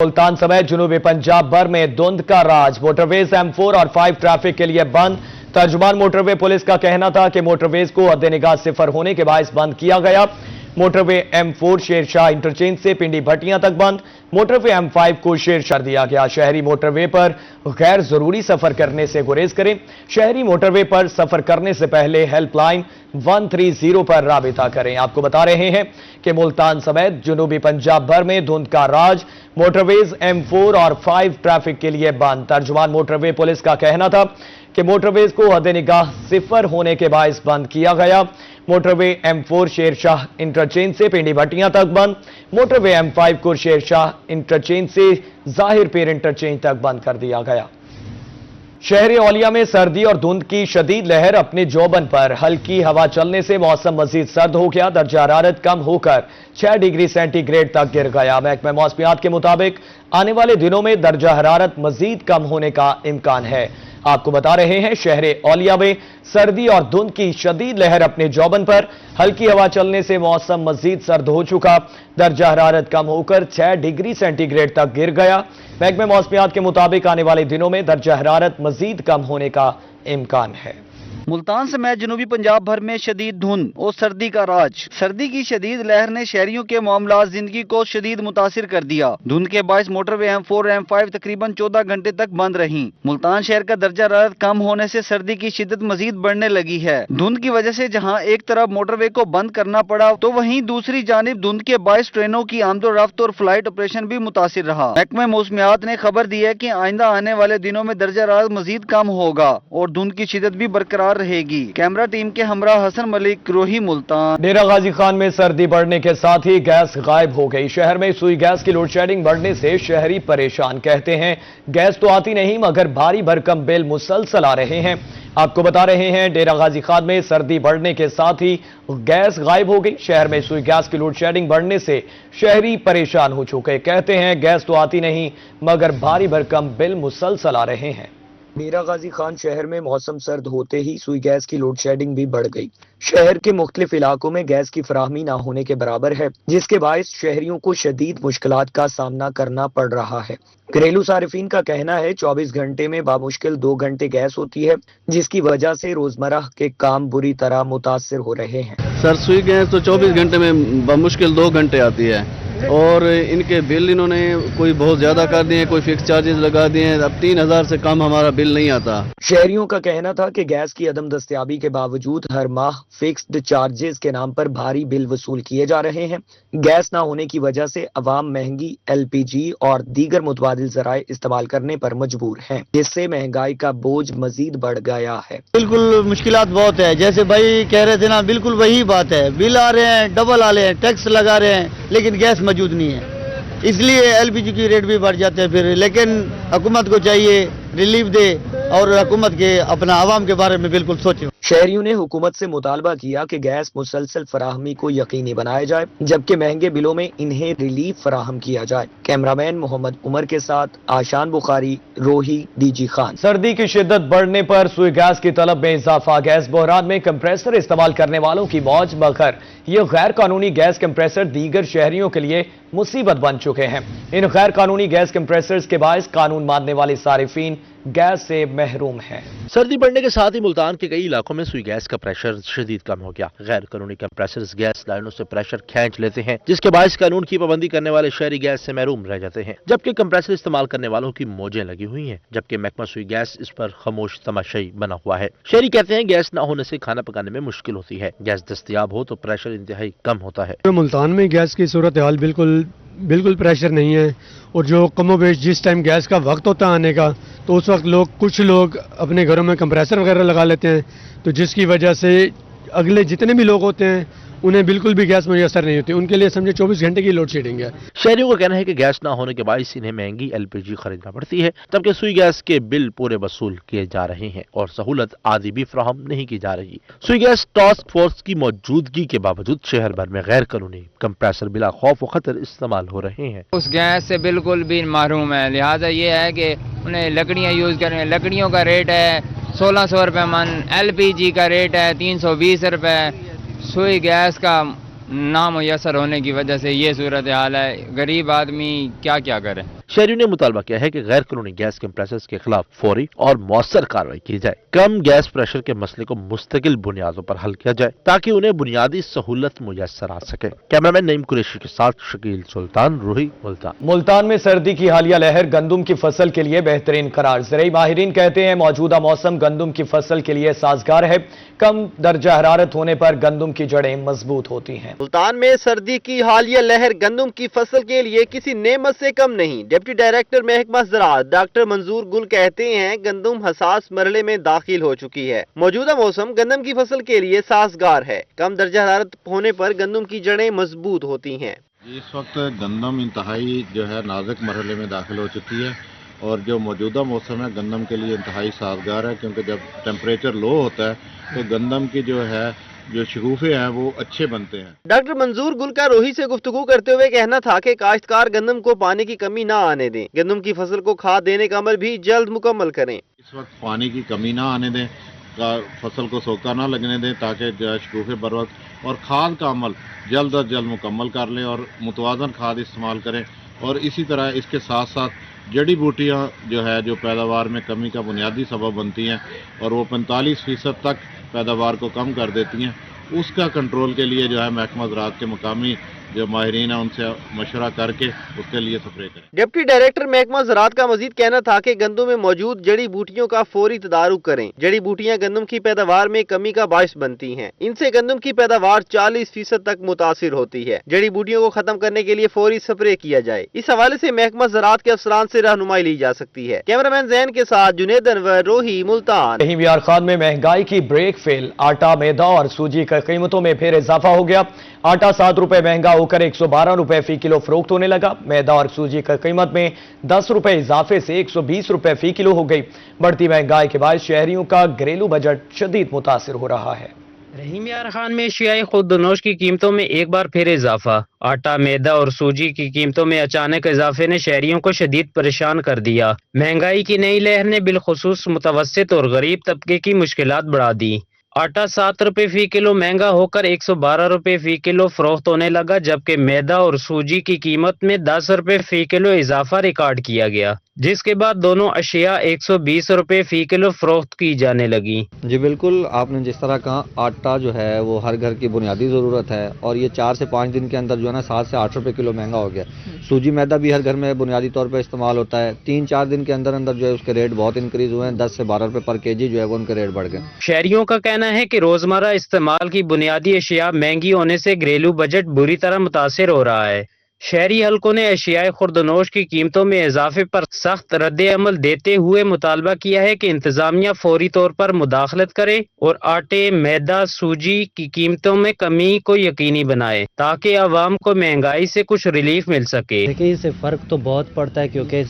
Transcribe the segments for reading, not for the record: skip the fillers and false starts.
मुल्तान समेत जनूबी पंजाब भर में धुंध का राज। मोटरवेज M4 और 5 ट्रैफिक के लिए बंद। तर्जुमान मोटरवे पुलिस का कहना था कि मोटरवेज को हद निगाह सिफर होने के बायस बंद किया गया। मोटरवे M4 शेरशाह इंटरचेंज से पिंडी भट्टियां तक बंद। मोटरवे M5 को शेरशाह कर दिया गया। शहरी मोटरवे पर गैर जरूरी सफर करने से गुरेज करें। शहरी मोटरवे पर सफर करने से पहले हेल्पलाइन 130 पर राबिता करें। आपको बता रहे हैं कि मुल्तान समेत जनूबी पंजाब भर में धुंध का राज। मोटरवेज M4 और 5 ट्रैफिक के लिए बंद। तर्जुमान मोटरवे पुलिस का कहना था कि मोटरवेज को हद निगाह सिफर होने के बायस बंद किया गया। मोटरवे M4 शेरशाह इंटरचेंज से पिंडी भट्टियां तक बंद। मोटरवे M5 को शेरशाह इंटरचेंज से जाहिर पीर इंटरचेंज तक बंद कर दिया गया। शहर औलिया में सर्दी और धुंध की शदीद लहर अपने जोबन पर। हल्की हवा चलने से मौसम मजीद सर्द हो गया। दर्जा हरारत कम होकर 6 डिग्री सेंटीग्रेड तक गिर गया। महकमा मौसमियात के मुताबिक आने वाले दिनों में दर्जा हरारत मजीद कम होने का इम्कान है। आपको बता रहे हैं शहर औलिया में सर्दी और धुंध की शदीद लहर अपने जोबन पर। हल्की हवा चलने से मौसम मजीद सर्द हो चुका। दर्जा हरारत कम होकर 6 डिग्री सेंटीग्रेड तक गिर गया। महकमे मौसमियात के मुताबिक आने वाले दिनों में दर्जा हरारत मजीद कम होने का इम्कान है। मुल्तान समेत जनूबी पंजाब भर में शदीद धुंध और सर्दी का राज। सर्दी की शदीद लहर ने शहरियों के मामलात जिंदगी को शदीद मुतासिर कर दिया। धुंध के बायस मोटरवे M4 और M5 तकरीबन 14 घंटे तक बंद रहीं। मुल्तान शहर का दर्जा हरारत कम होने से सर्दी की शिद्दत मजीद बढ़ने लगी है। धुंध की वजह से जहां एक तरफ मोटरवे को बंद करना पड़ा तो वहीं दूसरी जानिब धुंध के बायस ट्रेनों की आमदोरफ्त और फ्लाइट ऑपरेशन भी मुतासिर रहा। महकमा मौसमियात ने खबर दी है कि आइंदा आने वाले दिनों में दर्जा हरारत मजीद कम होगा और धुंध की शिद्दत भी बरकरार रहेगी। कैमरा टीम के हमरा हसन मलिक, रोही, मुल्तान। डेरा गाजी खान में सर्दी बढ़ने के साथ ही गैस गायब हो गई। शहर में सुई गैस की लोड शेडिंग बढ़ने से शहरी परेशान। कहते हैं गैस तो आती नहीं मगर भारी भरकम बिल मुसलसल आ रहे हैं। आपको बता रहे हैं डेरा गाजी खान में सर्दी बढ़ने के साथ ही गैस गायब हो गई। शहर में सुई गैस की लोड शेडिंग बढ़ने से शहरी परेशान हो चुके। कहते हैं गैस तो आती नहीं मगर भारी भरकम बिल मुसलसल आ रहे हैं। डेरा गाजी खान शहर में मौसम सर्द होते ही सुई गैस की लोड शेडिंग भी बढ़ गई। शहर के मुख्तलिफ इलाकों में गैस की फराहमी ना होने के बराबर है, जिसके बायस शहरियों को शदीद मुश्किलात का सामना करना पड़ रहा है। घरेलू सारिफीन का कहना है 24 घंटे में बामुश्किल 2 घंटे गैस होती है, जिसकी वजह से रोजमर्रा के काम बुरी तरह मुतासिर हो रहे हैं। सर सुई गैस तो 24 घंटे में बामुश्किल 2 घंटे आती है और इनके बिल इन्होंने कोई बहुत ज्यादा कर दिए, कोई फिक्स चार्जेस लगा दिए। अब 3000 से कम हमारा बिल नहीं आता। शहरियों का कहना था कि गैस की अदम दस्तयाबी के बावजूद हर माह फिक्स्ड चार्जेस के नाम पर भारी बिल वसूल किए जा रहे हैं। गैस ना होने की वजह से अवाम महंगी LPG और दीगर मुतबादिल जराए इस्तेमाल करने पर मजबूर हैं, जिससे महंगाई का बोझ मजीद बढ़ गया है। बिल्कुल मुश्किलात बहुत है। जैसे भाई कह रहे थे ना, बिल्कुल वही बात है। बिल आ रहे हैं, डबल आ रहे हैं, टैक्स लगा रहे हैं, लेकिन गैस मौजूद नहीं है। इसलिए LPG की रेट भी बढ़ जाते हैं फिर। लेकिन हुकूमत को चाहिए रिलीफ दे और हुकूमत के अपना आवाम के बारे में बिल्कुल सोचे। शहरियों ने हुकूमत से मुतालबा किया कि गैस मुसलसल फराहमी को यकीनी बनाया जाए, जबकि महंगे बिलों में इन्हें रिलीफ फराहम किया जाए। कैमरामैन मोहम्मद उमर के साथ आशान बुखारी, रोही, DG खान। सर्दी की शिद्दत बढ़ने पर सुई गैस की तलब में इजाफा। गैस बहरान में कंप्रेसर इस्तेमाल करने वालों की मौज, मगर ये गैर कानूनी गैस कंप्रेसर दीगर शहरियों के लिए मुसीबत बन चुके हैं। इन गैर कानूनी गैस कंप्रेसर्स के बायस कानून मानने वाले सारिफीन गैस से महरूम हैं। सर्दी बढ़ने के साथ ही मुल्तान के कई इलाकों में सुई गैस का प्रेशर शदीद कम हो गया। गैर कानूनी कंप्रेसर्स गैस लाइनों से प्रेशर खींच लेते हैं, जिसके बायस कानून की पाबंदी करने वाले शहरी गैस से महरूम रह जाते हैं, जबकि कंप्रेसर इस्तेमाल करने वालों की मौजें लगी हुई हैं। जबकि महकमा सुई गैस इस पर खामोश तमाशाई बना हुआ है। शहरी कहते हैं गैस न होने से खाना पकाने में मुश्किल होती है। गैस दस्तयाब हो तो प्रेशर इंतहाई कम होता है। मुल्तान में गैस की सूरत हाल बिल्कुल प्रेशर नहीं है। और जो कमोबेश जिस टाइम गैस का वक्त होता है आने का, तो उस वक्त कुछ लोग अपने घरों में कंप्रेसर वगैरह लगा लेते हैं, तो जिसकी वजह से अगले जितने भी लोग होते हैं उन्हें बिल्कुल भी गैस मुयसर नहीं होती। उनके लिए समझे 24 घंटे की लोड शेडिंग है। शहरियों का कहना है कि गैस ना होने के बायस इन्हें महंगी LPG खरीदना पड़ती है, जबकि सुई गैस के बिल पूरे वसूल किए जा रहे हैं और सहूलत आदि भी फराहम नहीं की जा रही। सुई गैस टास्क फोर्स की मौजूदगी के बावजूद शहर भर में गैर कानूनी कंप्रेसर बिला खौफ व खतर इस्तेमाल हो रहे हैं। उस गैस से बिल्कुल भी महरूम है। लिहाजा ये है कि उन्हें लकड़ियाँ यूज करें। लकड़ियों का रेट है 1600 रुपये मन, LPG का रेट है 320 रुपये। सुई गैस का नामुयसर होने की वजह से ये सूरत हाल है। गरीब आदमी क्या क्या करे। शहरियों ने मुतालबा किया है कि गैर कानूनी गैस कंप्रेसर्स के खिलाफ फौरी और मौसर कार्रवाई की जाए। कम गैस प्रेशर के मसले को मुस्तकिल बुनियादों पर हल किया जाए ताकि उन्हें बुनियादी सहूलत मुयस्सर आ सके। कैमरामैन नईम कुरैशी के साथ शकील सुल्तान, रूही, मुल्तान। मुल्तान में सर्दी की हालिया लहर गंदुम की फसल के लिए बेहतरीन करार। ज़राई माहिरीन कहते हैं मौजूदा मौसम गंदुम की फसल के लिए साजगार है। कम दर्जा हरारत होने पर गंदुम की जड़ें मजबूत होती हैं। मुल्तान में सर्दी की हालिया लहर गंदुम की फसल के लिए किसी नेमत से कम नहीं। डिप्टी डायरेक्टर महकमा ज़राअत डॉक्टर मंजूर गुल कहते हैं गंदुम हसास मरहले में दाखिल हो चुकी है। मौजूदा मौसम गंदम की फसल के लिए साजगार है। कम दर्जा हरारत होने पर गंदुम की जड़ें मजबूत होती हैं। इस वक्त गंदम इंतहाई जो है नाजुक मरहले में दाखिल हो चुकी है और जो मौजूदा मौसम है गंदम के लिए इंतहाई साजगार है, क्योंकि जब टेम्परेचर लो होता है तो गंदम की जो शगुफे हैं वो अच्छे बनते हैं। डॉक्टर मंजूर गुल का रोही से गुफ्तगू करते हुए कहना था कि काश्तकार गंदम को पानी की कमी ना आने दें। गंदम की फसल को खाद देने का अमल भी जल्द मुकम्मल करें। इस वक्त पानी की कमी ना आने दें, फसल को सोखा ना लगने दें ताकि शगुफे बर वक्त, और खाद का अमल जल्द अज जल्द मुकम्मल कर लें और मुतवाज़न खाद इस्तेमाल करें। और इसी तरह इसके साथ साथ जड़ी बूटियाँ जो पैदावार में कमी का बुनियादी सबब बनती हैं और वो 45% तक पैदावार को कम कर देती हैं, उसका कंट्रोल के लिए जो है महकमा ज़राअत के मकामी जो माहिरीन है उनसे मशवरा करके उसके लिए स्प्रे करें। डिप्टी डायरेक्टर महकमा ज़राअत का मजीद कहना था कि गंदम में मौजूद जड़ी बूटियों का फौरी तदारुक करें। जड़ी बूटियां गंदम की पैदावार में कमी का बायस बनती हैं। इनसे गंदम की पैदावार 40% तक मुतासिर होती है। जड़ी बूटियों को खत्म करने के लिए फौरी स्प्रे किया जाए। इस हवाले से महकमा ज़राअत के अफसरान से रहनुमाई ली जा सकती है। कैमरामैन जैन के साथ जुनेद अनवर, रोही, मुल्तान। रहीम यार खान में महंगाई की ब्रेक फेल। आटा, मैदा और सूजी की कीमतों में फिर इजाफा हो गया। आटा 7 रुपए महंगा होकर 112 रुपए फी किलो फरोख्त होने लगा। मैदा और सूजी की कीमत में 10 रुपए इजाफे से 120 रुपए फी किलो हो गई। बढ़ती महंगाई के बाद शहरियों का घरेलू बजट शदीद मुतासिर हो रहा है। रहीम यार खान में एशियाई खुर्दनोश की कीमतों में एक बार फिर इजाफा। आटा, मैदा और सूजी की कीमतों में अचानक इजाफे ने शहरियों को शदीद परेशान कर दिया। महंगाई की नई लहर ने बिलखुसूस मुतवस्सित और गरीब तबके की मुश्किलात बढ़ा दी। आटा 7 रुपए फी किलो महंगा होकर 112 रुपए फी किलो फरोख्त होने लगा, जबकि मैदा और सूजी की कीमत में 10 रुपए फी किलो इजाफा रिकॉर्ड किया गया, जिसके बाद दोनों अशिया 120 रुपए फी किलो फरोख्त की जाने लगी। जी बिल्कुल, आपने जिस तरह कहा आटा जो है वो हर घर की बुनियादी ज़रूरत है और ये 4 से 5 दिन के अंदर जो है ना 7 से 8 रुपए किलो महंगा हो गया। सूजी मैदा भी हर घर में बुनियादी तौर पर इस्तेमाल होता है। 3-4 दिन के अंदर अंदर जो है उसके रेट बहुत इंक्रीज हुए हैं। 10 से 12 रुपए पर केजी जो है वो उनके रेट बढ़ गए। शहरियों का कहना है कि रोजमर्रा इस्तेमाल की बुनियादी अशिया महंगी होने से घरेलू बजट बुरी तरह मुतासिर हो रहा है। शहरी हलकों ने एशियाई खुर्दनोश की कीमतों में इजाफे पर सख्त रद्द अमल देते हुए मुतालबा किया है कि इंतजामिया फौरी तौर पर मुदाखलत करे और आटे, मैदा, सूजी की कीमतों में कमी को यकीनी बनाए ताकि आवाम को महंगाई से कुछ रिलीफ मिल सके। देखिए, इससे फ़र्क तो बहुत पड़ता है क्योंकि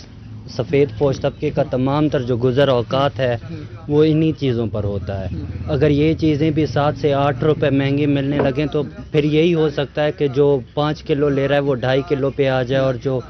सफ़ेद पोश तबके का तमाम तर जो गुज़र औकात है वो इन्हीं चीज़ों पर होता है। अगर ये चीज़ें भी 7 से 8 रुपए महंगी मिलने लगें तो फिर यही हो सकता है कि जो 5 किलो ले रहा है वो 2.5 किलो पे आ जाए और जो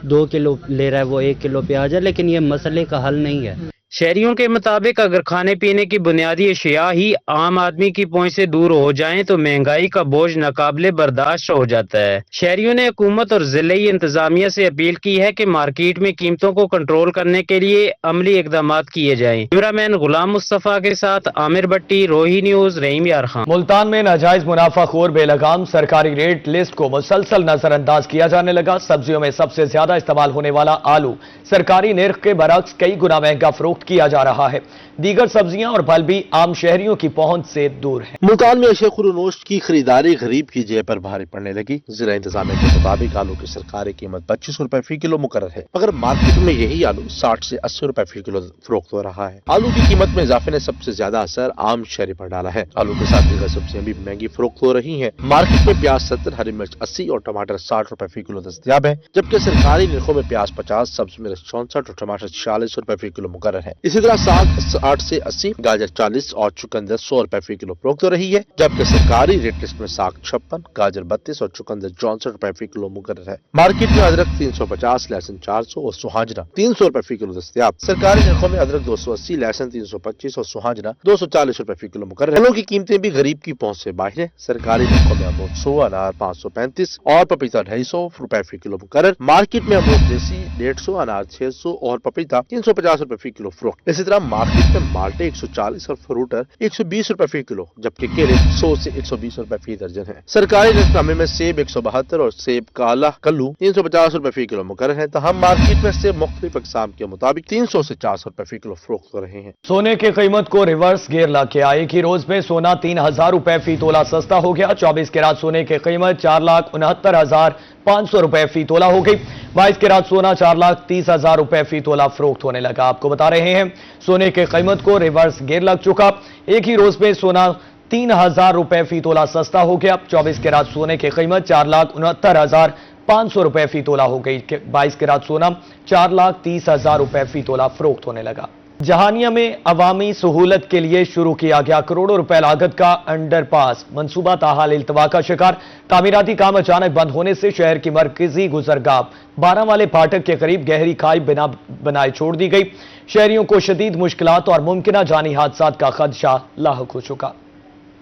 2 किलो ले रहा है वो 1 किलो पे आ जाए, लेकिन ये मसले का हल नहीं है। शहरियों के मुताबिक अगर खाने पीने की बुनियादी अशिया ही आम आदमी की पहुंच से दूर हो जाएं तो महंगाई का बोझ नाकाबिले बर्दाश्त हो जाता है। शहरियों ने हुकूमत और जिले इंतजामिया से अपील की है कि मार्केट में कीमतों को कंट्रोल करने के लिए अमली इकदाम किए जाएं। कैमरामैन गुलाम मुस्तफा के साथ आमिर भट्टी, रोही न्यूज, रहीम यार खान। मुल्तान में नाजायज मुनाफाखोर बेलगाम सरकारी रेट लिस्ट को मुसलसल नजरअंदाज किया जाने लगा। सब्जियों में सबसे ज्यादा इस्तेमाल होने वाला आलू सरकारी निर्ख के बरक्स कई गुना महंगा फरोख्त किया जा रहा है। दीगर सब्जियां और फल भी आम शहरियों की पहुंच से दूर हैं। मुल्तान में अशिया खुर्दनोश की खरीदारी गरीब की जेब पर भारी पड़ने लगी। जिला इंतजामिया के मुताबिक आलू की सरकारी कीमत 25 रुपए फी किलो मुकर्रर है, मगर मार्केट में यही आलू 60 से 80 रुपए फी किलो फरोख्त हो रहा है। आलू की कीमत में इजाफे ने सबसे ज्यादा असर आम शहरी पर डाला है। आलू के साथ दीगर सब्जियां भी महंगी फरोख्त हो रही है। मार्केट में प्याज 70, हरी मिर्च 80 और टमाटर 60 रुपए फी किलो दस्तयाब है, जबकि सरकारी निर्खों में प्याज 50, सब्जी मिर्च 64 और टमाटर 46 रुपए फी किलो मुकर्रर है। है। इसी तरह साग 60 से 80, गाजर 40 और चुकंदर 100 रुपए फी किलो फरोख्त हो रही है, जबकि सरकारी रेट लिस्ट में साग 56, गाजर 32 और चुकंदर 64 रुपए फी किलो मुकर्रर है। मार्केट में अदरक 350, लहसुन 400 और सुहाजना 300 रुपए फी किलो दस्तयाब। सरकारी नरखों में अदरक 280, लहसुन 325 और सुहाजना 240 रुपए फी किलो मुकर्रर है। फलों की कीमतें भी गरीब की पहुंच से बाहर है। सरकारी नरखों में अमरूद 100, अनार 535 और पपीता 250 रुपए फी किलो मुकर्रर। मार्केट में अमरूद देसी 150, अनार 600 और पपीता 350 रुपए फी किलो फरोख्त। इसी तरह मार्केट में माल्टे 140 और फ्रूटर 120 रुपए फी किलो, जबकि केले 100 से 120 रुपए फी दर्जन है। सरकारी रेटनामे में सेब 172 और सेब काला कल्लू 350 रुपए फी किलो मुकर्रर है। तहम मार्केट में सेब मुख्तलिफ अक़साम के मुताबिक 300 से 400 रुपए फी किलो फरोख्त हो रहे हैं। सोने की कीमत को रिवर्स गियर लग गया। एक ही रोज में सोना 3000 रुपए फी तोला सस्ता हो गया। 24 कैरात सोने की कीमत 4,69,500 रुपए फी तोला हो गई। 22 कैरात सोना 4,30,000 रुपए फी तोला फरोख्त होने लगा। आपको बता रहे हैं सोने की कीमत को रिवर्स गियर लग चुका। एक ही रोज में सोना 3000 रुपए फी तोला सस्ता हो गया। 24 कैरात सोने की कीमत 4,69,500 रुपए फी तोला हो गई। 22 कैरात सोना 4,30,000 रुपए फी तोला फरोख्त होने लगा। जहानिया में अवामी सहूलत के लिए शुरू किया गया करोड़ों रुपए लागत का अंडरपास मंसूबा ताहाल इल्तवा का शिकार। तामीराती काम अचानक बंद होने से शहर की मरकजी गुजरगाह 12 वाले फाटक के करीब गहरी खाई बिना बनाए छोड़ दी गई। शहरियों को शदीद मुश्किलात और मुमकिन जानी हादसात का खदशा लाहक हो चुका।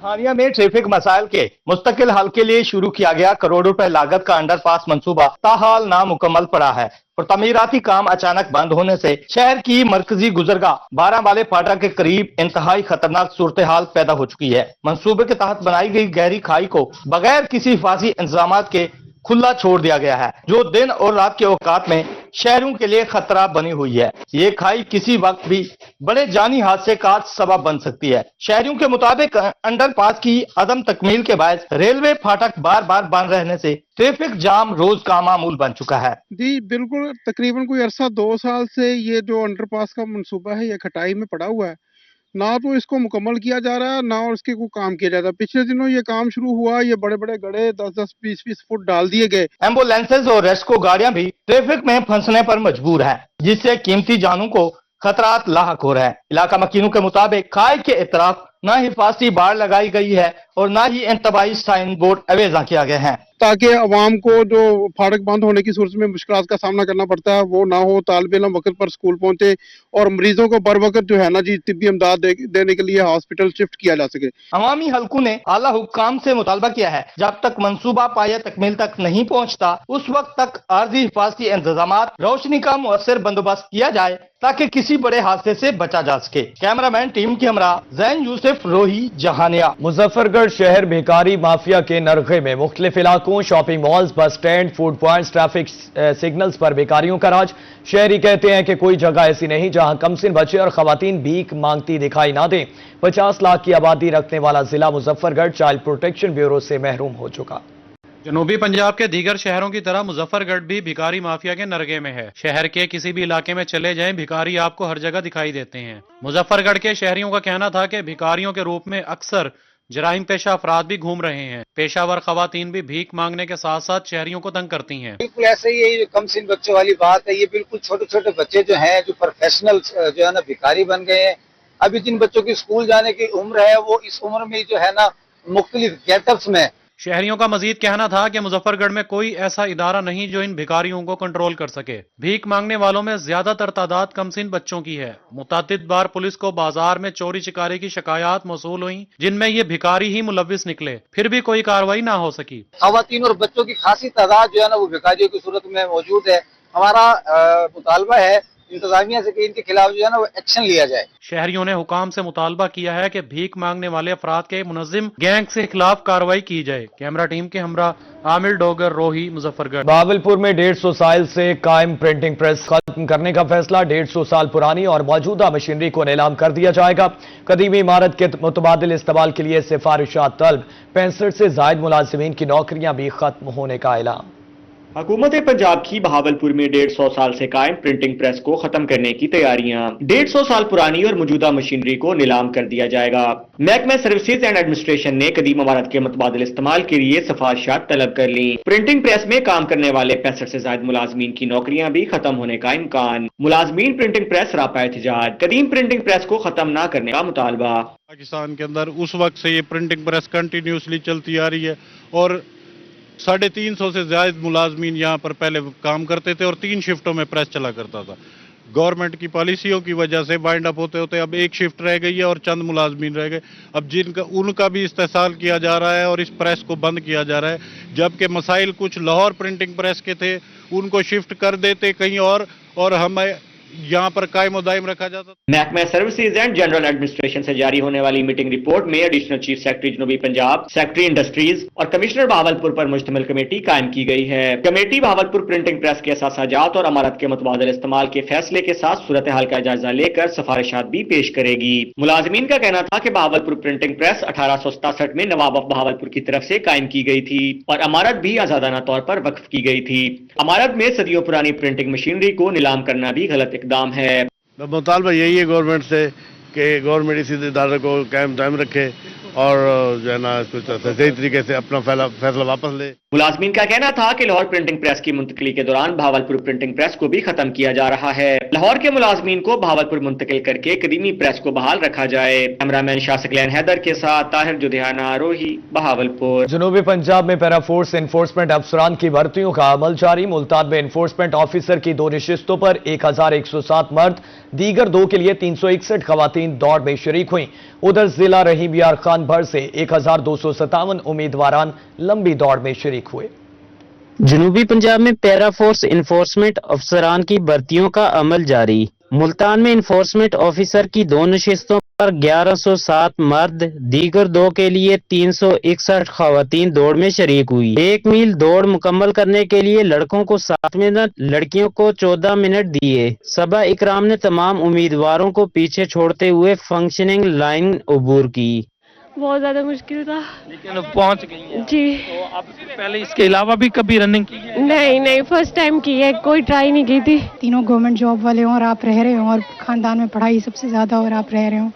हालिया में ट्रैफिक मसाइल के मुस्तकिल हल के लिए शुरू किया गया करोड़ों रुपए लागत का अंडरपास मंसूबा ताहाल नामुकम्मल पड़ा है और तमीराती काम अचानक बंद होने से शहर की मरकजी गुजरगाह 12 वाले फाटक के करीब इंतहाई खतरनाक सूरत हाल पैदा हो चुकी है। मंसूबे के तहत बनाई गई गहरी खाई को बगैर किसी हिफाजी इंतजाम के खुला छोड़ दिया गया है, जो दिन और रात के औकात में शहरों के लिए खतरा बनी हुई है। ये खाई किसी वक्त भी बड़े जानी हादसे का सबब बन सकती है। शहरियों के मुताबिक अंडरपास की अदम तकमील के बाद रेलवे फाटक बार बार बंद रहने से ट्रैफिक जाम रोज का मामूल बन चुका है। जी बिल्कुल, तकरीबन कोई अरसा 2 साल से ये जो अंडरपास का मंसूबा है ये खटाई में पड़ा हुआ है। ना तो इसको मुकम्मल किया जा रहा है ना और इसके कोई काम किया जाता है। पिछले दिनों ये काम शुरू हुआ, ये बड़े बड़े गड्ढे 10-10, 20-20 फुट डाल दिए गए। एम्बुलेंसेज और रेस्क्यू गाड़ियां भी ट्रैफिक में फंसने पर मजबूर हैं, जिससे कीमती जानों को खतरात लाहक हो रहे हैं। इलाका मकीनों के मुताबिक खाई के इतराफ न हिफाजती बाड़ लगाई गई है और न ही इंतबाही साइन बोर्ड अवेजा किया गए हैं, ताकि अवाम को जो फाटक बंद होने की सूरत में मुश्किलात का सामना करना पड़ता है वो ना हो। तालिब इल्म वक्त पर स्कूल पहुंचे और मरीजों को बर वक्त जो है ना जी तिब्बी इमदाद देने के लिए हॉस्पिटल शिफ्ट किया जा सके। अवामी हलकों ने आला हुक्काम से मुतालबा किया है जब तक मंसूबा पाया तकमील तक नहीं पहुंचता उस वक्त तक आर्जी हिफाजती इंतजामात, रोशनी का मुअस्सर बंदोबस्त किया जाए ताकि किसी बड़े हादसे से बचा जा सके। कैमरामैन टीम के हमरा जैन यूसुफ, रोही, जहानिया। मुजफ्फरगढ़ शहर भिखारी माफिया के नरखे में मुख्तलिफ इलाकों, shopping malls, bus stand, food points, traffic signals पर भिखारियों का राज। शहरी कहते हैं कि कोई जगह ऐसी नहीं जहां कमसिन बच्चे और खवातीन भीख मांगती दिखाई ना दें। 50 लाख की आबादी रखने वाला जिला मुजफ्फरगढ़ चाइल्ड प्रोटेक्शन ब्यूरो से महरूम हो चुका। जनूबी पंजाब के दीगर शहरों की तरह मुजफ्फरगढ़ भी भिखारी माफिया के नरगे में है। शहर के किसी भी इलाके में चले जाएं, भिखारी आपको हर जगह दिखाई देते हैं। मुजफ्फरगढ़ के शहरियों का कहना था कि भिखारियों के रूप में अक्सर जराइम पेशा अफराद भी घूम रहे हैं। पेशावर खवातीन भी भीख मांगने के साथ साथ शहरियों को तंग करती हैं। बिल्कुल ऐसे ही है, कमसिन बच्चों वाली बात है। ये बिल्कुल छोटे छोटे बच्चे जो हैं, जो प्रोफेशनल जो है ना भिखारी बन गए हैं। अभी जिन बच्चों की स्कूल जाने की उम्र है वो इस उम्र में जो है ना मुख्तलिफ गेटअप्स में। शहरियों का मजीद कहना था कि मुजफ्फरगढ़ में कोई ऐसा इदारा नहीं जो इन भिखारियों को कंट्रोल कर सके। भीख मांगने वालों में ज्यादातर तादाद कमसिन बच्चों की है। मुतअद्दिद बार पुलिस को बाजार में चोरी चिकारी की शिकायत मौसूल हुई जिनमें ये भिखारी ही मुलविस निकले, फिर भी कोई कार्रवाई ना हो सकी। खवातीन और बच्चों की खासी तादाद जो है ना वो भिखारियों की सूरत में मौजूद है। हमारा मुतालबा है इंतजामिया से कि इनके खिलाफ जो है ना वो एक्शन लिया जाए। शहरियों ने हुकाम से मुतालबा किया है कि भीख मांगने वाले अफराद के मुनज़्ज़िम गैंग से खिलाफ कार्रवाई की जाए। कैमरा टीम के हमरा आमिर डोगर, रोही, मुजफ्फरगढ़। बावलपुर में 150 साल से कायम प्रिंटिंग प्रेस खत्म करने का फैसला। 150 साल पुरानी और मौजूदा मशीनरी को नीलाम कर दिया जाएगा। कदीमी इमारत के मुतबादिल इस्तेमाल के लिए सिफारिशात तलब। 65 से जायद मुलाजिमीन की नौकरियां भी खत्म होने का ऐलान। हुकूमत पंजाब की बहावलपुर में 150 साल से कायम प्रिंटिंग प्रेस को खत्म करने की तैयारियां। 150 साल पुरानी और मौजूदा मशीनरी को नीलाम कर दिया जाएगा। महकमा सर्विसेज एंड एडमिनिस्ट्रेशन ने कदीम इमारत के मुतबादिल इस्तेमाल के लिए सिफारिशात तलब कर ली। प्रिंटिंग प्रेस में काम करने वाले 65 से ज्यादा मुलाजमीन की नौकरियां भी खत्म होने का इम्कान। मुलाजमीन प्रिंटिंग प्रेस रापा एहतजाज, कदीम प्रिंटिंग प्रेस को खत्म न करने का मुतालबा। पाकिस्तान के अंदर उस वक्त से ये प्रिंटिंग प्रेस कंटिन्यूसली चलती आ रही है और 350 से ज्यादा मुलाजमीन यहाँ पर पहले काम करते थे और 3 शिफ्टों में प्रेस चला करता था। गवर्नमेंट की पॉलिसियों की वजह से बाइंड अप होते होते अब एक शिफ्ट रह गई है और चंद मुलाजमीन रह गए। अब उनका भी इस्तेसाल किया जा रहा है और इस प्रेस को बंद किया जा रहा है। जबकि मसाइल कुछ लाहौर प्रिंटिंग प्रेस के थे, उनको शिफ्ट कर देते कहीं और हमें यहाँ पर कायम और दायम रखा जाता। महकमा सर्विसेज एंड जनरल एडमिनिस्ट्रेशन से जारी होने वाली मीटिंग रिपोर्ट में एडिशनल चीफ सेक्रेटरी जनूबी पंजाब, सेक्रेटरी इंडस्ट्रीज और कमिश्नर बहावलपुर पर मुश्तमिल कमेटी कायम की गई है। कमेटी बहावलपुर प्रिंटिंग प्रेस के असासाजात और अमारत के मुतबादिल इस्तेमाल के फैसले के साथ सूरत हाल का जायजा लेकर सिफारिशात भी पेश करेगी। मुलाजमीन का कहना था कि बहावलपुर प्रिंटिंग प्रेस 1867 में नवाब ऑफ बहावलपुर की तरफ से कायम की गई थी और अमारत भी आजादाना तौर पर वक्फ की गई थी। अमारत में सदियों पुरानी प्रिंटिंग मशीनरी को नीलाम करना भी गलत इकदाम है। मुतालबा यही है गवर्नमेंट से कि गवर्नमेंट इसी इदारे को कायम दायम रखे और जो है ना इसको सही तरीके से अपना फैसला वापस ले। मुलाजमीन का कहना था कि लाहौर प्रिंटिंग प्रेस की मुंतकली के दौरान बहावलपुर प्रिंटिंग प्रेस को भी खत्म किया जा रहा है। लाहौर के मुलाजमीन को बहावलपुर मुंतकिल करके कदीमी प्रेस को बहाल रखा जाए। कैमरामैन शासिकलैन हैदर के साथ ताहिर जुधियाना, रोही, बहावलपुर। जनूबी पंजाब में पैरा फोर्स एनफोर्समेंट अफसरान की भर्तियों का अमल जारी। मुल्तान में एनफोर्समेंट ऑफिसर की 2 नशिस्तों पर 1107 मर्द, दीगर 2 के लिए 361 खवातीन दौड़ में शरीक हुई। उधर जिला रहीम यार खान भर से 1257 उम्मीदवारान लंबी दौड़ में शरीक हुए। जनूबी पंजाब में पैरा फोर्स इन्फोर्समेंट अफसरान की भर्तियों का अमल जारी। मुल्तान में इन्फोर्समेंट ऑफिसर की 2 नशिस्तों पर 1107 मर्द, दीगर 2 के लिए 361 खवातीन दौड़ में शरीक हुई। 1 मील दौड़ मुकम्मल करने के लिए लड़कों को 7 मिनट, लड़कियों को 14 मिनट दिए। सबा इकराम ने तमाम उम्मीदवारों को पीछे छोड़ते हुए फंक्शनिंग लाइन अबूर की। बहुत ज्यादा मुश्किल था, लेकिन पहुंच गई हैं। जी। तो आप पहले इसके अलावा भी कभी रनिंग की है? नहीं, फर्स्ट टाइम की है, कोई ट्राई नहीं की थी। तीनों गवर्नमेंट जॉब वाले हों और आप रह रहे हो और खानदान में पढ़ाई सबसे ज्यादा और आप रह रहे हो,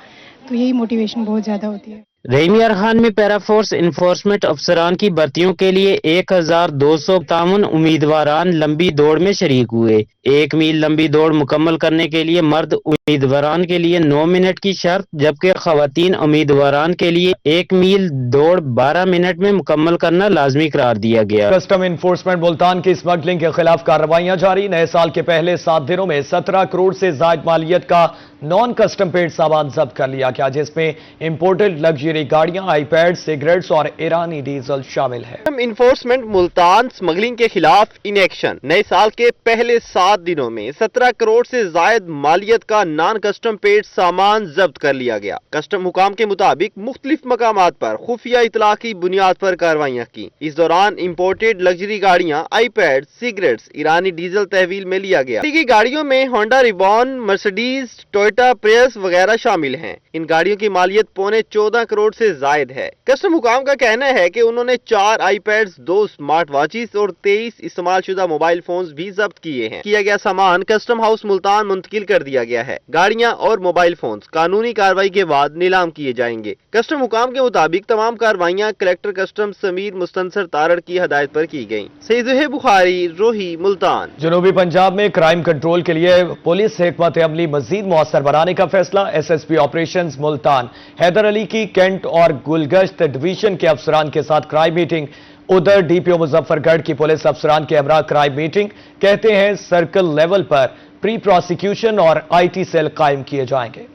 तो यही मोटिवेशन बहुत ज्यादा होती है। रहीम यार खान में पैरा फोर्स इन्फोर्समेंट अफसरान की भर्तियों के लिए 1257 उम्मीदवारान लंबी दौड़ में शरीक हुए। 1 मील लंबी दौड़ मुकम्मल करने के लिए मर्द उम्मीदवारान के लिए 9 मिनट की शर्त, जबकि खवातीन उम्मीदवारान के लिए 1 मील दौड़ 12 मिनट में मुकम्मल करना लाजमी करार दिया गया। कस्टम इन्फोर्समेंट मुल्तान की स्मगलिंग के खिलाफ कार्रवाइयां जारी। नए साल के पहले 7 दिनों में 17 करोड़ से ज्यादा मालियत का नॉन कस्टम पेड सामान जब्त कर लिया गया, जिसमें इंपोर्टेड लग्जरी गाड़ियां, आईपैड, सिगरेट्स और ईरानी डीजल शामिल है। इन्फोर्समेंट मुल्तान स्मगलिंग के खिलाफ इन एक्शन। नए साल के पहले 7 दिनों में 17 करोड़ से ज्यादा मालियत का नॉन कस्टम पेड सामान जब्त कर लिया गया। कस्टम हुकाम के मुताबिक मुख्तलिफ मकामात पर खुफिया इतला की बुनियाद पर कार्रवाइयां की। इस दौरान इंपोर्टेड लग्जरी गाड़ियां, आईपैड, सिगरेट्स, ईरानी डीजल तहवील में लिया गया। गाड़ियों में होंडा रिबॉन, मर्सिडीज, टोयोटा प्रियस वगैरह शामिल हैं। इन गाड़ियों की मालियत 14.25 करोड़ से जायद है। कस्टम हुकाम का कहना है कि उन्होंने 4 आईपैड्स, 2 स्मार्ट वॉचेस और 23 इस्तेमाल शुदा मोबाइल फोन्स भी जब्त किए हैं। किया गया सामान कस्टम हाउस मुल्तान मुंतकिल कर दिया गया है। गाड़ियां और मोबाइल फोन्स कानूनी कार्रवाई के बाद नीलाम किए जाएंगे। कस्टम हुकाम के मुताबिक तमाम कार्रवाइयां कलेक्टर कस्टम समीर मुस्तनसर तारड़ की हदायत पर की गयी। सईद बुखारी, रोही, मुल्तान। जनूबी पंजाब में क्राइम कंट्रोल के लिए पुलिस हिकमत अमली मजीद मौसर बनाने का फैसला। SSP ऑपरेशंस मुल्तान हैदर अली की कैंट और गुलगश्त डिवीजन के अफसरान के साथ क्राइम मीटिंग। उधर DPO मुजफ्फरगढ़ की पुलिस अफसरान के हमरा क्राइम मीटिंग। कहते हैं सर्कल लेवल पर प्री प्रोसिक्यूशन और IT सेल कायम किए जाएंगे।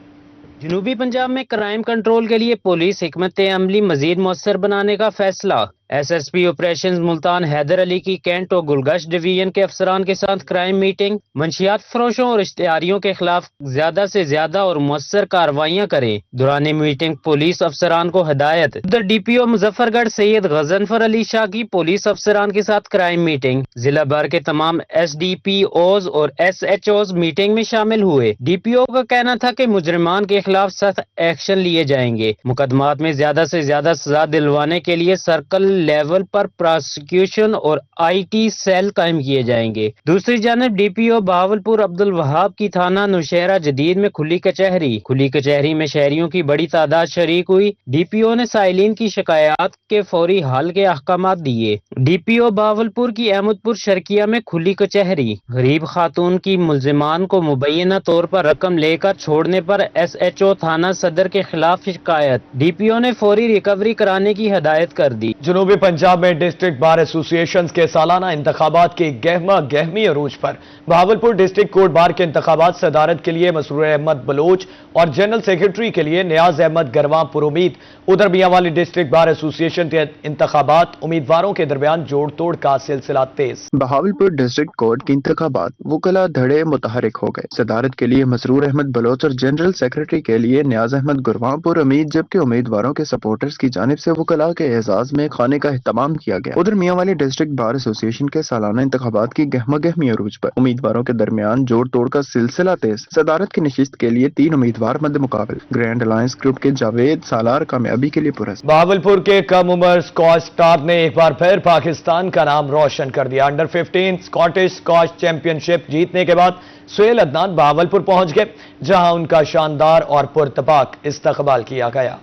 जनूबी पंजाब में क्राइम कंट्रोल के लिए पुलिस हिकमत अमली मजीद मौसर बनाने का फैसला। SSP ऑपरेशंस मुल्तान हैदर अली की कैंट और गुलगश्त डिवीजन के अफसरान के साथ क्राइम मीटिंग। मंशियात फरोशों और इश्तिहारियों के खिलाफ ज्यादा से ज्यादा और मुअस्सर कार्रवाइयां करें। दौरान मीटिंग पुलिस अफसरान को हिदायत। उधर DPO मुजफ्फरगढ़ सैयद गजनफर अली शाह की पुलिस अफसरान के साथ क्राइम मीटिंग। जिला भर के तमाम SDPOs और SHOs मीटिंग में शामिल हुए। DPO का कहना था कि मुजरिमान के खिलाफ सख्त एक्शन लिए जाएंगे। मुकदमात में ज्यादा से ज्यादा सजा दिलवाने के लिए सर्कल लेवल पर प्रोसिक्यूशन और IT सेल कायम किए जाएंगे। दूसरी जानब DPO बहावलपुर अब्दुल वहाब की थाना नौशहरा जदीद में खुली कचहरी में शहरियों की बड़ी तादाद शरीक हुई। DPO ने साइलिन की शिकायत के फौरी हल के अहकामात दिए। DPO बहावलपुर की अहमदपुर शर्किया में खुली कचहरी, गरीब खातून की मुल्जिमान को मुबैना तौर पर रकम लेकर छोड़ने पर SHO थाना सदर के खिलाफ शिकायत। DPO ने फौरी रिकवरी कराने की हदायत कर दी। जनूबी पंजाब में डिस्ट्रिक्ट बार एसोसिएशन के सालाना इंतखाबात की गहमी अरूज पर बहावलपुर डिस्ट्रिक्ट कोर्ट बार के इंतखाबात सदारत के लिए मसरूर अहमद बलोच और जनरल सेक्रेटरी के लिए नियाज अहमद गरवां पुरुमीद। उधर मियांवाली डिस्ट्रिक्ट बार एसोसिएशन के इंतखाबात उम्मीदवारों के दरमियान जोड़ तोड़ का सिलसिला तेज। बहावलपुर डिस्ट्रिक्ट कोर्ट की इंतखाबात वकला धड़े मुतहरिक हो गए। सदारत के लिए मसरूर अहमद बलोच और जनरल सेक्रेटरी के लिए नियाज अहमद गरवां पुरुमीद, जबकि उम्मीदवारों के सपोर्टर्स की जानिब से वकला के एजाज में खाने का एहतमाम किया गया। उधर मियांवाली डिस्ट्रिक्ट बार एसोसिएशन के सालाना इंतखाबात की गहमी अरूज पर उम्मीदवारों के दरमियान जोड़ तोड़ का सिलसिला तेज। सदारत की नशिस्त के लिए 3 उम्मीदवार मध्य मुकाबले। ग्रैंड अलायंस ग्रुप के जावेद सालार कामयाबी के लिए पुरस्कार। बहावलपुर के कम उम्र स्कॉच स्टार ने एक बार फिर पाकिस्तान का नाम रोशन कर दिया। अंडर 15 स्कॉटिश स्कॉच चैंपियनशिप जीतने के बाद सुहेल अदनान बहावलपुर पहुंच गए, जहां उनका शानदार और पुरतपाक इस्तकबाल किया गया।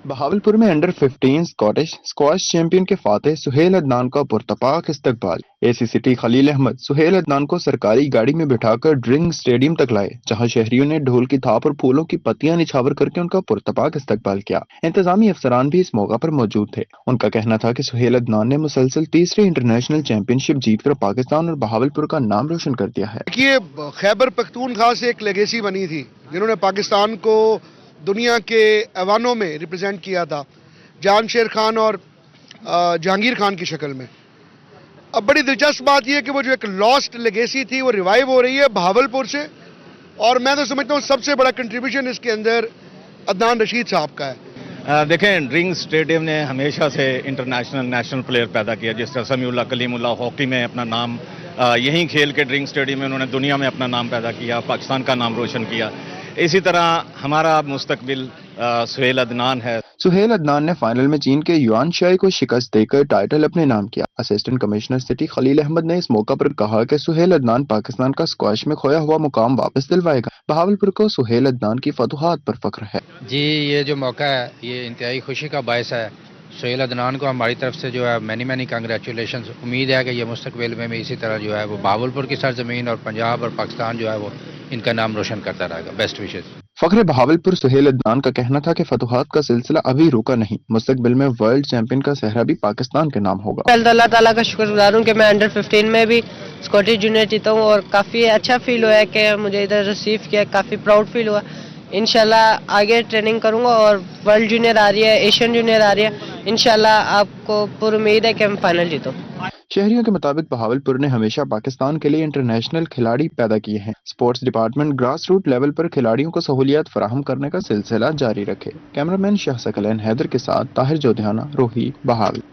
बहावलपुर में अंडर 15 स्कॉटिश स्क्वाश चैंपियन के फातेह सुहेल अदनान का पुरतपाक इस्तकबाल। AC सिटी खलील अहमद सुहेल अदनान को सरकारी गाड़ी में बिठाकर ड्रिंक स्टेडियम तक लाए, जहां शहरियों ने ढोल की थाप और फूलों की पत्तियां निछावर करके उनका पुरतपाक इस्तकबाल किया। इंतजामी अफसरान भी इस मौका पर मौजूद थे। उनका कहना था कि सुहेल अदनान ने मुसलसल तीसरी इंटरनेशनल चैंपियनशिप जीतकर पाकिस्तान और बहावलपुर का नाम रोशन कर दिया है। ये खैबर पख्तूनख्वा से एक लेगेसी बनी थी, जिन्होंने पाकिस्तान को दुनिया के ऐवानों में रिप्रेजेंट किया था, जान शेर खान और जहांगीर खान की शक्ल में। अब बड़ी दिलचस्प बात यह कि वो जो एक लॉस्ट लेगेसी थी वो रिवाइव हो रही है बहावलपुर से, और मैं तो समझता हूँ सबसे बड़ा कंट्रीब्यूशन इसके अंदर अदनान रशीद साहब का है। देखें, ड्रिंक स्टेडियम ने हमेशा से इंटरनेशनल नेशनल प्लेयर पैदा किया, जिस तरह समीउल्लाह कलीमुल्लाह हॉकी में अपना नाम यहीं खेल के ड्रिंक स्टेडियम में उन्होंने दुनिया में अपना नाम पैदा किया, पाकिस्तान का नाम रोशन किया। इसी तरह हमारा मुस्तकबिल सुहेल अदनान है। सुहेल अदनान ने फाइनल में चीन के युआन शाई को शिकस्त देकर टाइटल अपने नाम किया। Assistant commissioner city Khalil Ahmad ने इस मौका पर कहा कि सुहेल अदनान पाकिस्तान का स्क्वाश में खोया हुआ मुकाम वापस दिलवाएगा। बहावलपुर को सुहेल अदनान की फतुहात पर फख्र है। जी, ये जो मौका है ये इंतहाई खुशी का बायस है। सुहेल अदनान को हमारी तरफ से जो है मैनी कांग्रेचुलेशन। उम्मीद है कि ये मुस्तकबिल में इसी तरह जो है वो बहावलपुर की सरजमीन और पंजाब और पाकिस्तान जो है वो इनका नाम रोशन करता रहेगा। बेस्ट विशेष। फख्र बहावलपुर सुहेल अदनान का कहना था कि फतुहात का सिलसिला अभी रुका नहीं, मुस्तकबिल में वर्ल्ड चैंपियन का सेहरा भी पाकिस्तान के नाम होगा। अल्लाह ताला का शुक्रगुजार हूँ कि मैं अंडर 15 में भी स्कॉटिश जूनियर जीता हूँ और काफ़ी अच्छा फील हुआ है कि मुझे इधर रिसीव किया, काफ़ी प्राउड फील हुआ। इंशाल्लाह आगे ट्रेनिंग करूँगा और वर्ल्ड जूनियर आ रही है, एशियन जूनियर आ रही है, इंशाल्लाह आपको पूरी उम्मीद है कि हम फाइनल जीतूँ। शहरियों के मुताबिक बहावलपुर ने हमेशा पाकिस्तान के लिए इंटरनेशनल खिलाड़ी पैदा किए हैं। Sports department grass root level पर खिलाड़ियों को सहूलियात फराहम करने का सिलसिला जारी रखे। कैमरामैन शाह सकलैन हैदर के साथ ताहिर जोधियाना, रोही, बहावल।